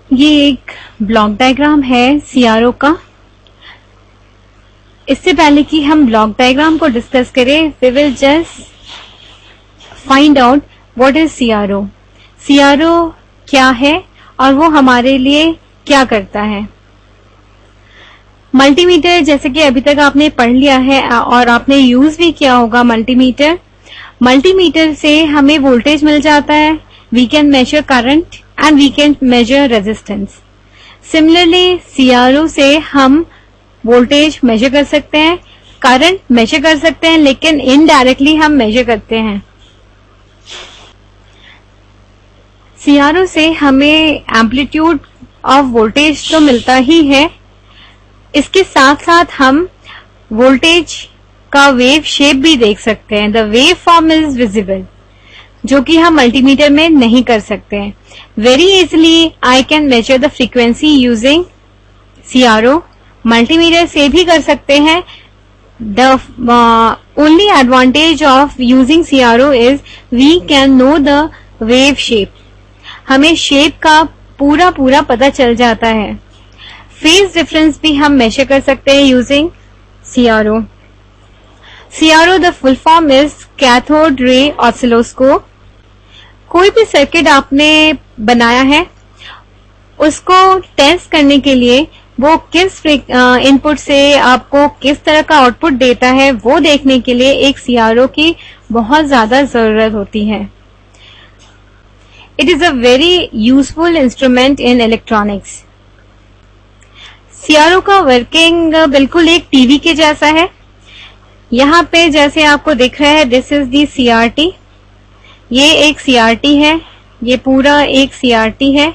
ये एक block diagram है सीआरओ का। इससे पहले कि हम ब्लॉक डायग्राम को डिस्कस करें, we will just find out what is CRO. CRO क्या है और वो हमारे लिए क्या करता है। मल्टीमीटर, जैसे कि अभी तक आपने पढ़ लिया है और आपने यूज भी किया होगा मल्टीमीटर। मल्टीमीटर से हमें वोल्टेज मिल जाता है, we can measure current and we can measure resistance. Similarly CRO से हम वोल्टेज मेजर कर सकते हैं, करंट मेजर कर सकते हैं, लेकिन इनडायरेक्टली हम मेजर करते हैं। सीआरओ से हमें एम्पलीट्यूड ऑफ वोल्टेज तो मिलता ही है, इसके साथ साथ हम वोल्टेज का वेव शेप भी देख सकते हैं। The wave form is visible, जो कि हम मल्टीमीटर में नहीं कर सकते हैं। Very easily I can measure the frequency using CRO. Multimeter से भी कर सकते हैं। The only advantage of using CRO is we can know the wave shape. हमें शेप का पूरा पता चल जाता है। फेज डिफरेंस भी हम मेजर कर सकते हैं using CRO. CRO the full form is cathode ray oscilloscope. कोई भी सर्किट आपने बनाया है, उसको टेस्ट करने के लिए वो किस इनपुट से आपको किस तरह का आउटपुट देता है, वो देखने के लिए एक सीआरओ की बहुत ज्यादा जरूरत होती है। It is a very useful instrument in electronics. CRO का वर्किंग बिल्कुल एक टीवी के जैसा है। यहाँ पे जैसे आपको दिख रहा है, दिस इज दी सीआरटी। ये एक सीआरटी है, ये पूरा एक सीआरटी है।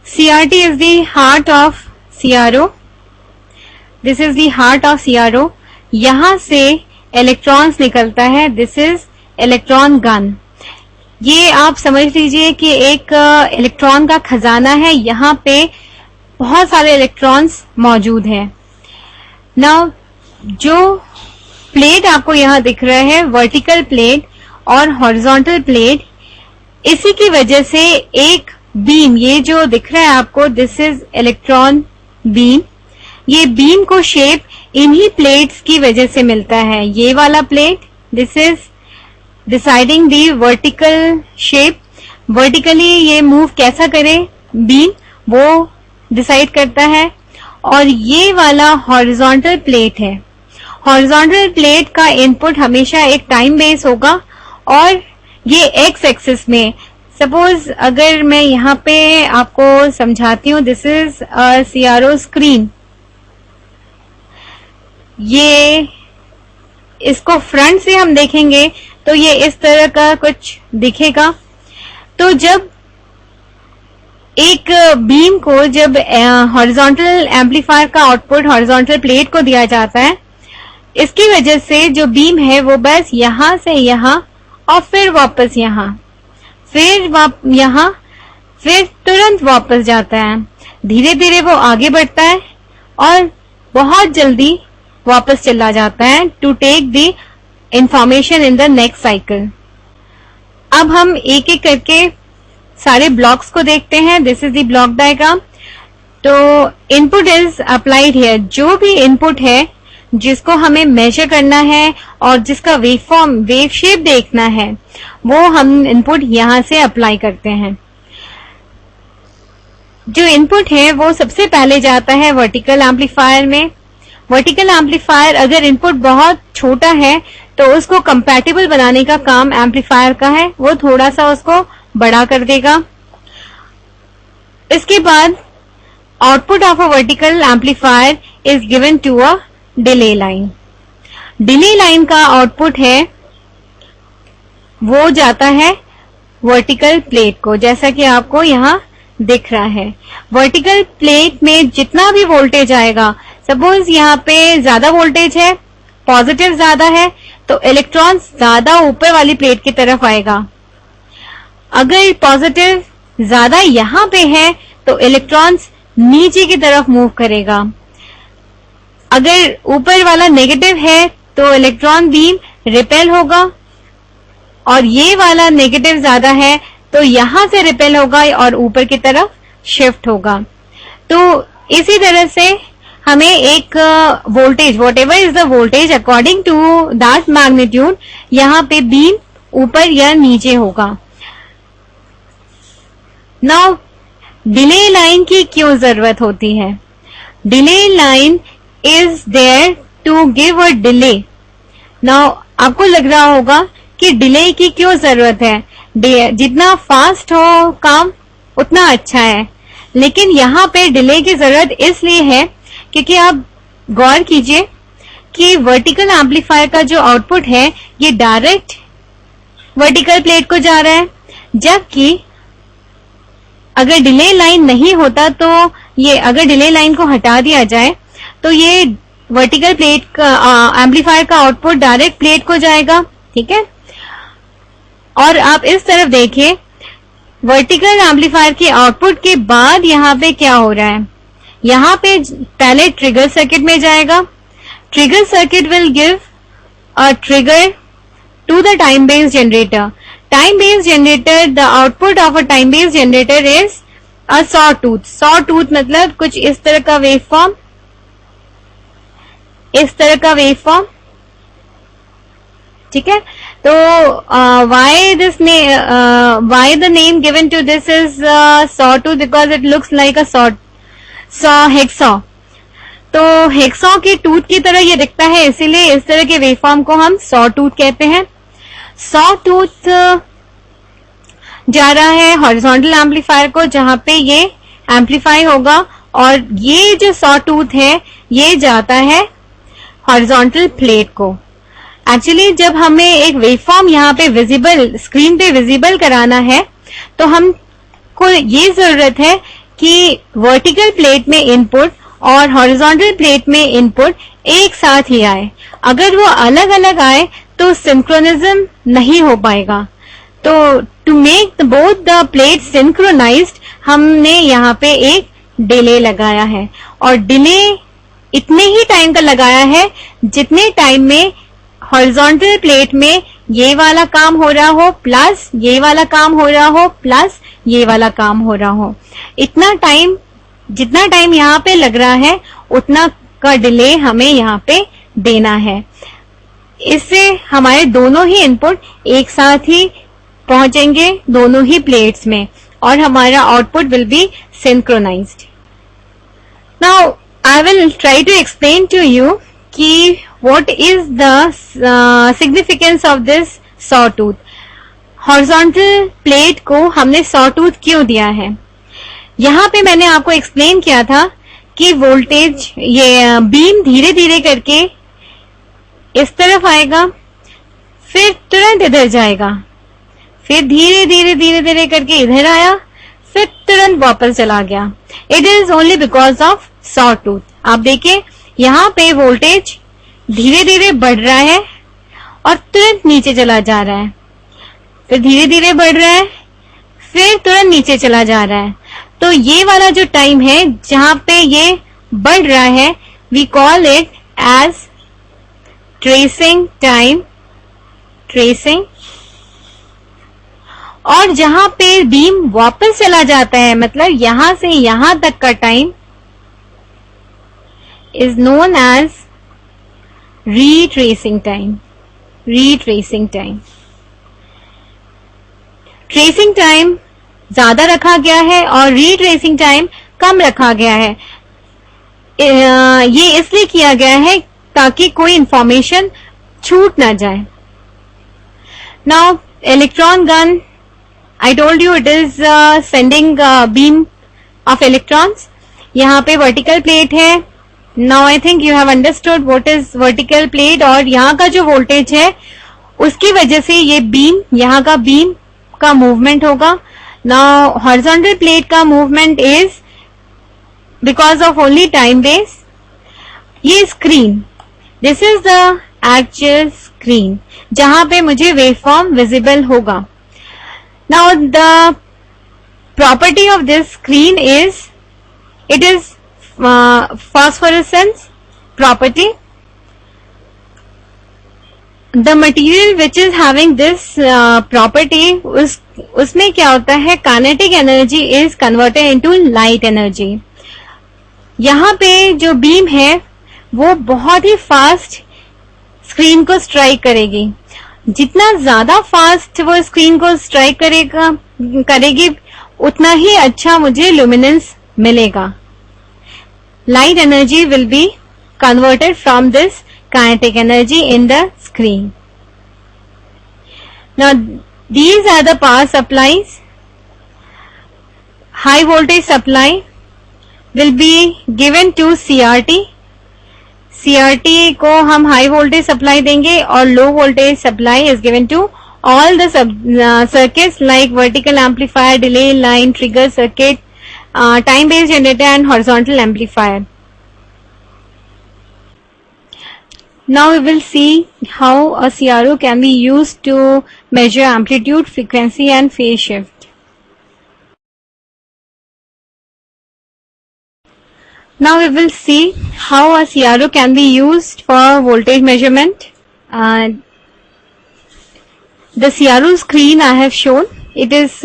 CRT is the heart of CRO. This is the heart of CRO. यहां से इलेक्ट्रॉन्स निकलता है, दिस इज इलेक्ट्रॉन गन। ये आप समझ लीजिए कि एक इलेक्ट्रॉन का खजाना है, यहाँ पे बहुत सारे इलेक्ट्रॉन्स मौजूद हैं। नाउ जो प्लेट आपको यहाँ दिख रहा है, वर्टिकल प्लेट और हॉरिजॉन्टल प्लेट, इसी की वजह से एक बीम, ये जो दिख रहा है आपको, दिस इज इलेक्ट्रॉन बीम। ये बीम को शेप इन्हीं प्लेट्स की वजह से मिलता है। ये वाला plate, this is deciding the vertical shape. Vertically ये मूव कैसा करे बीम, वो डिसाइड करता है। और ये वाला हॉरिजॉन्टल प्लेट है। हॉरिजॉन्टल प्लेट का इनपुट हमेशा एक टाइम बेस होगा और ये एक्स एक्सिस में, सपोज अगर मैं यहाँ पे आपको समझाती हूँ, this is a CRO screen. ये इसको फ्रंट से हम देखेंगे तो ये इस तरह का कुछ दिखेगा। तो जब एक बीम को, जब हॉरिजॉन्टल एम्पलीफायर का आउटपुट हॉरिजॉन्टल प्लेट को दिया जाता है, इसकी वजह से जो बीम है वो बस यहां से यहां और फिर वापस यहां, फिर यहां, फिर तुरंत वापस जाता है। धीरे धीरे वो आगे बढ़ता है और बहुत जल्दी वापस चला जाता है to take the information in the next cycle. अब हम एक एक करके सारे ब्लॉक्स को देखते हैं। This is the block diagram. तो इनपुट इज अप्लाइड हियर। जो भी इनपुट है जिसको हमें मेजर करना है और जिसका वेव फॉर्म, वेव शेप देखना है, वो हम इनपुट यहां से अप्लाई करते हैं। जो इनपुट है वो सबसे पहले जाता है वर्टिकल एम्पलीफायर में। वर्टिकल एम्पलीफायर, अगर इनपुट बहुत छोटा है तो उसको कंपैटिबल बनाने का काम एम्पलीफायर का है, वो थोड़ा सा उसको बड़ा कर देगा। इसके बाद output of a vertical amplifier is given to a delay line. Delay line का आउटपुट है वो जाता है वर्टिकल प्लेट को, जैसा कि आपको यहाँ दिख रहा है। वर्टिकल प्लेट में जितना भी वोल्टेज आएगा, सपोज यहाँ पे ज्यादा वोल्टेज है, पॉजिटिव ज्यादा है, तो इलेक्ट्रॉन ज्यादा ऊपर वाली प्लेट की तरफ आएगा। अगर पॉजिटिव ज्यादा यहाँ पे है तो इलेक्ट्रॉन्स नीचे की तरफ मूव करेगा। अगर ऊपर वाला नेगेटिव है तो इलेक्ट्रॉन बीम रिपेल होगा, और ये वाला नेगेटिव ज्यादा है तो यहां से रिपेल होगा और ऊपर की तरफ शिफ्ट होगा। तो इसी तरह से हमें एक voltage, whatever is the voltage according to that magnitude, यहाँ पे बीम ऊपर या नीचे होगा। नाउ डिले लाइन की क्यों जरूरत होती है? Delay line is there to give a delay. Now आपको लग रहा होगा कि डिले की क्यों जरूरत है, जितना फास्ट हो काम उतना अच्छा है, लेकिन यहाँ पे डिले की जरूरत इसलिए है क्योंकि आप गौर कीजिए कि वर्टिकल एम्पलीफायर का जो आउटपुट है ये डायरेक्ट वर्टिकल प्लेट को जा रहा है, जबकि अगर डिले लाइन नहीं होता तो ये, अगर डिले लाइन को हटा दिया जाए तो ये वर्टिकल प्लेट का एम्पलीफायर का आउटपुट डायरेक्ट प्लेट को जाएगा, ठीक है। और आप इस तरफ देखिए, वर्टिकल एम्पलीफायर के आउटपुट के बाद यहाँ पे क्या हो रहा है, यहाँ पे पहले ट्रिगर सर्किट में जाएगा। Trigger circuit will give a trigger to the time based generator. Time based generator, the output of a time based generator is a sawtooth. Sawtooth मतलब कुछ इस तरह का वेव फॉर्म, इस तरह का वेव फॉर्म, ठीक है। तो why the name given to this is sawtooth, because it looks like a hacksaw। तो हेक्सॉ के टूथ की तरह ये दिखता है, इसीलिए इस तरह के वेवफॉर्म को हम सॉ टूथ कहते हैं। सॉ टूथ जा रहा है हॉरिजॉन्टल एम्पलीफायर को, जहां पे ये एम्पलीफाई होगा, और ये जो सॉ टूथ है ये जाता है हॉरिजॉन्टल प्लेट को। एक्चुअली जब हमें एक वेवफॉर्म यहाँ पे विजिबल, स्क्रीन पे विजिबल कराना है, तो हमको ये जरूरत है कि वर्टिकल प्लेट में इनपुट और हॉरिजॉन्टल प्लेट में इनपुट एक साथ ही आए। अगर वो अलग अलग आए तो सिंक्रोनिज्म नहीं हो पाएगा। तो to make both the plate synchronized, हमने यहाँ पे एक डिले लगाया है, और डिले इतने ही टाइम का लगाया है जितने टाइम में हॉरिजॉन्टल प्लेट में ये वाला काम हो रहा हो, प्लस ये वाला काम हो रहा हो, प्लस ये वाला काम हो रहा हो। इतना टाइम, जितना टाइम यहाँ पे लग रहा है उतना का डिले हमें यहाँ पे देना है। इससे हमारे दोनों ही इनपुट एक साथ ही पहुंचेंगे दोनों ही प्लेट्स में, और हमारा output will be synchronized. Now I will try to explain to you कि what is the significance of this sawtooth। Horizontal plate को हमने sawtooth क्यों दिया है? यहाँ पे मैंने आपको एक्सप्लेन किया था कि वोल्टेज, ये बीम धीरे धीरे करके इस तरफ आएगा, फिर तुरंत इधर जाएगा, फिर धीरे धीरे धीरे धीरे करके इधर आया, फिर तुरंत वापस चला गया। It is only because of sawtooth। आप देखिए यहाँ पे वोल्टेज धीरे धीरे बढ़ रहा है और तुरंत नीचे चला जा रहा है, फिर धीरे धीरे बढ़ रहा है, फिर तुरंत नीचे चला जा रहा है। तो ये वाला जो टाइम है जहां पे ये बढ़ रहा है, we call it as tracing time, tracing. और जहां पे बीम वापस चला जाता है, मतलब यहां से यहां तक का time is known as retracing time। retracing time, tracing time ज्यादा रखा गया है और retracing टाइम कम रखा गया है। ये इसलिए किया गया है ताकि कोई इंफॉर्मेशन छूट ना जाए। Now electron gun, I told you it is sending beam of electrons. यहाँ पे वर्टिकल प्लेट है। Now I think you have understood what is vertical plate, और यहाँ का जो वोल्टेज है उसकी वजह से ये बीम, यहाँ का बीम का मूवमेंट होगा। Now horizontal plate का movement is because of only time base. ये screen, this is the actual screen जहां पे मुझे वेवफॉर्म विजिबल होगा। Now the property of this screen is, it is phosphorescence property। The material which is having this property, उसमें क्या होता है, kinetic energy is converted into light energy. यहाँ पे जो बीम है वो बहुत ही फास्ट स्क्रीन को स्ट्राइक करेगी। जितना ज्यादा फास्ट वो स्क्रीन को स्ट्राइक करेगी उतना ही अच्छा मुझे लुमिनेंस मिलेगा। Light energy will be converted from this kinetic energy in the screen. Now these are the power supplies. High voltage supply will be given to CRT. CRT को हम high voltage supply देंगे और low voltage supply is given to all the circuits like vertical amplifier, delay line, trigger circuit, time based generator and horizontal amplifier. Now we will see how a CRO can be used to measure amplitude, frequency and phase shift. Now we will see how a CRO can be used for voltage measurement. The CRO screen I have shown, it is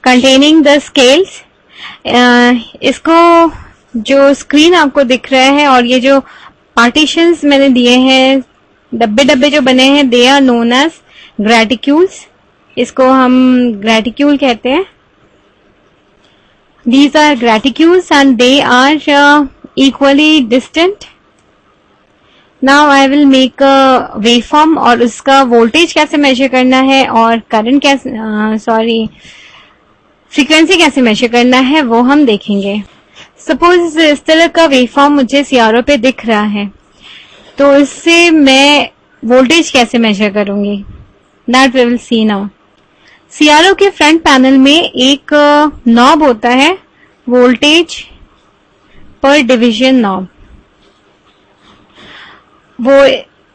containing the scales. इसको जो screen आपको दिख रहा है और ये जो partitions मैंने दिए हैं, डब्बे डब्बे जो बने हैं, they are known as graticules. इसको हम ग्रेटिक्यूल कहते हैं। These are graticules and they are equally distant. Now I will make a waveform और उसका वोल्टेज कैसे मेजर करना है और करंट कैसे फ्रीक्वेंसी कैसे मेजर करना है वो हम देखेंगे। सपोज इस तरह का वेवफॉर्म मुझे सीआरओ पे दिख रहा है, तो इससे मैं वोल्टेज कैसे मेजर करूंगी, that we will see now. CRO के फ्रंट पैनल में एक नॉब होता है, वोल्टेज पर डिवीजन नॉब। वो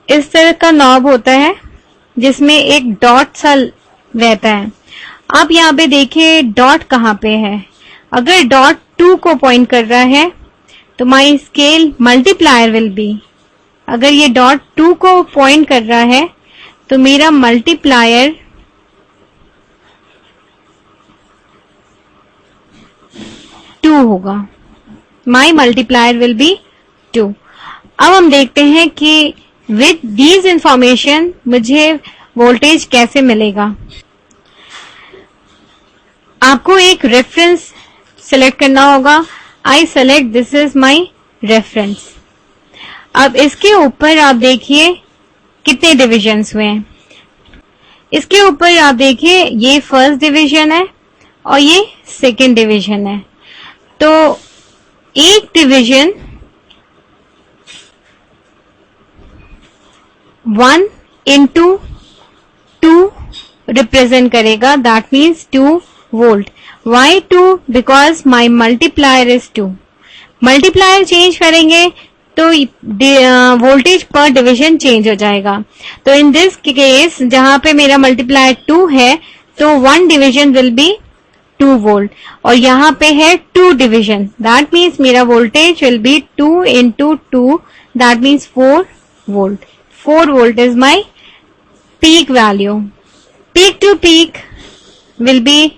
इस तरह का नॉब होता है जिसमें एक डॉट सा रहता है। आप यहाँ पे देखिए डॉट कहाँ पे है। अगर डॉट 2 को पॉइंट कर रहा है तो माई स्केल मल्टीप्लायर विल बी, अगर ये डॉट 2 को पॉइंट कर रहा है तो मेरा मल्टीप्लायर 2 होगा। माई मल्टीप्लायर विल बी 2। अब हम देखते हैं कि विद दीज इंफॉर्मेशन मुझे वोल्टेज कैसे मिलेगा। आपको एक रेफरेंस सेलेक्ट करना होगा। I select this is my reference. अब इसके ऊपर आप देखिए कितने डिविजन्स हुए हैं। इसके ऊपर आप देखिए ये फर्स्ट डिवीजन है और ये सेकंड डिवीजन है। तो एक डिवीजन 1 into 2 रिप्रेजेंट करेगा, that means 2 volt. Why 2? Because my multiplier is 2. Multiplier change करेंगे तो वोल्टेज पर डिवीजन चेंज हो जाएगा। तो इन दिस केस जहां पे मेरा मल्टीप्लायर 2 है तो 1 डिवीजन विल बी 2 वोल्ट और यहाँ पे है 2 डिवीजन, दैट मीन्स मेरा voltage will be 2 into 2, that means 4 volt. 4 volt is my peak value. Peak to peak will be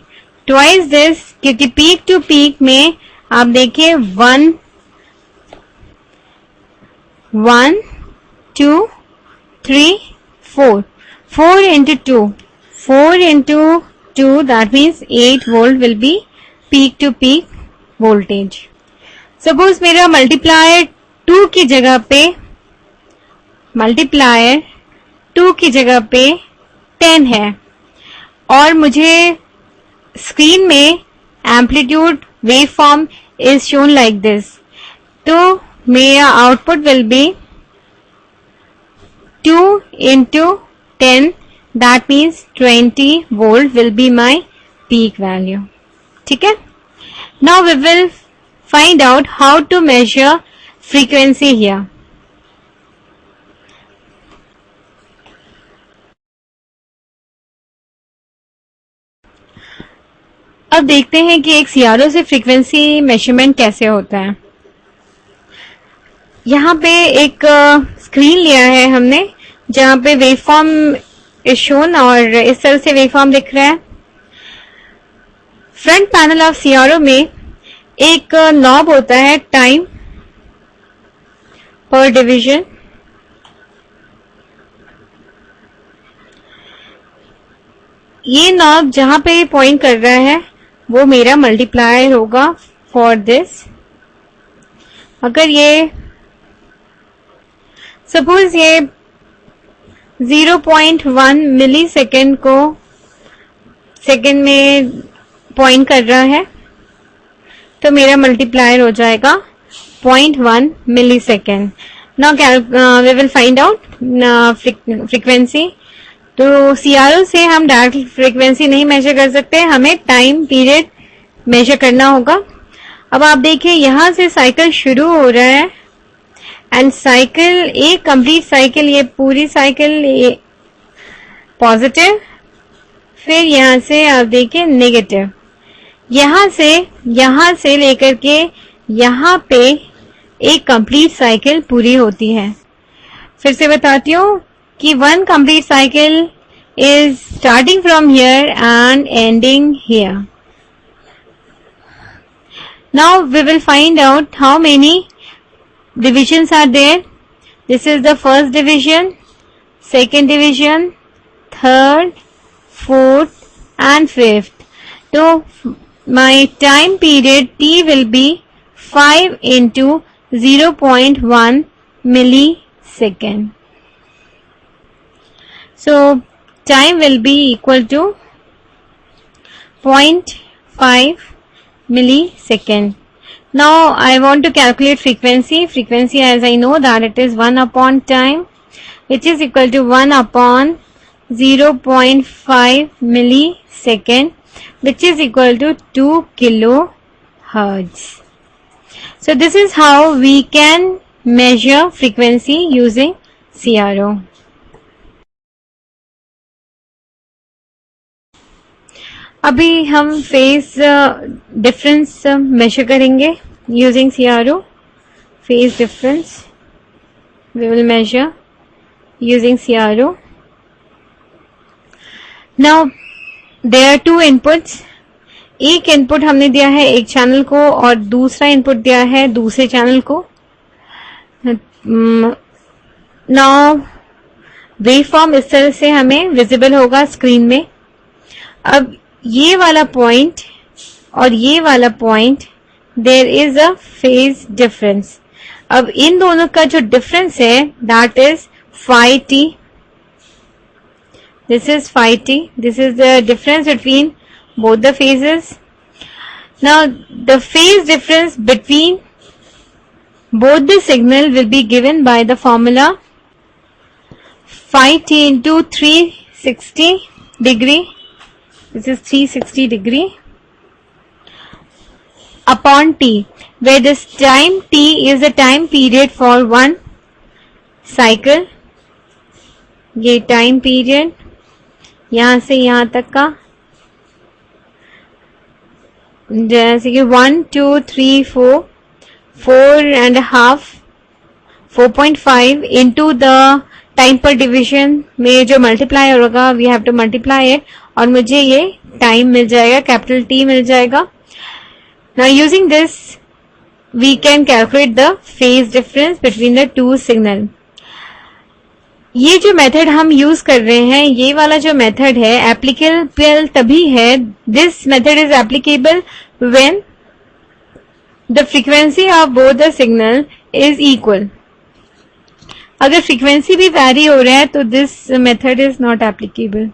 twice this, क्योंकि पीक टू पीक में आप देखिए 1 1 2 3 4 4 into 2 4 into 2 that means 8 volt will be peak to peak voltage. Suppose मेरा multiplier 2 की जगह पे 10 है और मुझे स्क्रीन में amplitude wave form is shown like this, तो मेरा output will be 2 into 10, that means 20 volt will be my peak value. ठीक है। Now we will find out how to measure frequency here. अब देखते हैं कि एक सीआरओ से फ्रीक्वेंसी मेजरमेंट कैसे होता है। यहाँ पे एक स्क्रीन लिया है हमने जहां पे वेवफॉर्म इज शोन और इस तरह से वेवफॉर्म दिख रहा है। फ्रंट पैनल ऑफ सीआरओ में एक नॉब होता है टाइम पर डिवीजन। ये नॉब जहां पे पॉइंट कर रहा है वो मेरा मल्टीप्लायर होगा फॉर दिस। अगर ये सपोज ये 0.1 मिली सेकेंड को सेकेंड में पॉइंट कर रहा है तो मेरा मल्टीप्लायर हो जाएगा 0.1 millisecond. Now we will find out frequency. तो सीआरओ से हम डायरेक्ट फ्रीक्वेंसी नहीं मेजर कर सकते, हमें टाइम पीरियड मेजर करना होगा। अब आप देखिए यहां से साइकिल शुरू हो रहा है एंड साइकिल एक कंप्लीट साइकिल, ये पूरी साइकिल पॉजिटिव, फिर यहां से आप देखिए नेगेटिव, यहां से लेकर के यहां पे एक कंप्लीट साइकिल पूरी होती है। फिर से बताती हूँ कि one complete cycle is starting from here and ending here. Now we will find out how many divisions are there. This is the first division, second division, third, fourth and fifth. So my time period T will be 5 into 0.1 millisecond. So time will be equal to 0.5 millisecond. Now I want to calculate frequency. Frequency, as I know that it is 1 upon time, which is equal to 1 upon 0.5 millisecond, which is equal to 2 kilohertz. So this is how we can measure frequency using CRO. अभी हम phase difference measure करेंगे using CRO. Phase difference we will measure using CRO. Now there are two inputs. एक input हमने दिया है एक channel को और दूसरा इनपुट दिया है दूसरे चैनल को। नाउ वेवफॉर्म इस तरह से हमें विजिबल होगा स्क्रीन में। अब ये वाला पॉइंट और ये वाला point there is a phase difference. अब इन दोनों का जो डिफरेंस है that is phi t. This is phi t. This is the difference between both the phases. Now the phase difference between both the signal will be given by the formula phi t into 360 degree. This is 360 degree upon t, where this time t is the time period for one cycle. ये time period यहां से यहां तक का, जैसे कि 1 2 3 4 4.5 4.5 into the time पर division में जो मल्टीप्लायर होगा we have to multiply it और मुझे ये टाइम मिल जाएगा, कैपिटल टी मिल जाएगा। Now using this we can calculate the phase difference between the two signal. ये जो मेथड हम यूज कर रहे हैं, ये वाला जो मेथड है एप्लीकेबल तभी है, this method is applicable when the frequency of both the signal is equal. अगर फ्रीक्वेंसी भी वैरी हो रहा है तो this method is not applicable.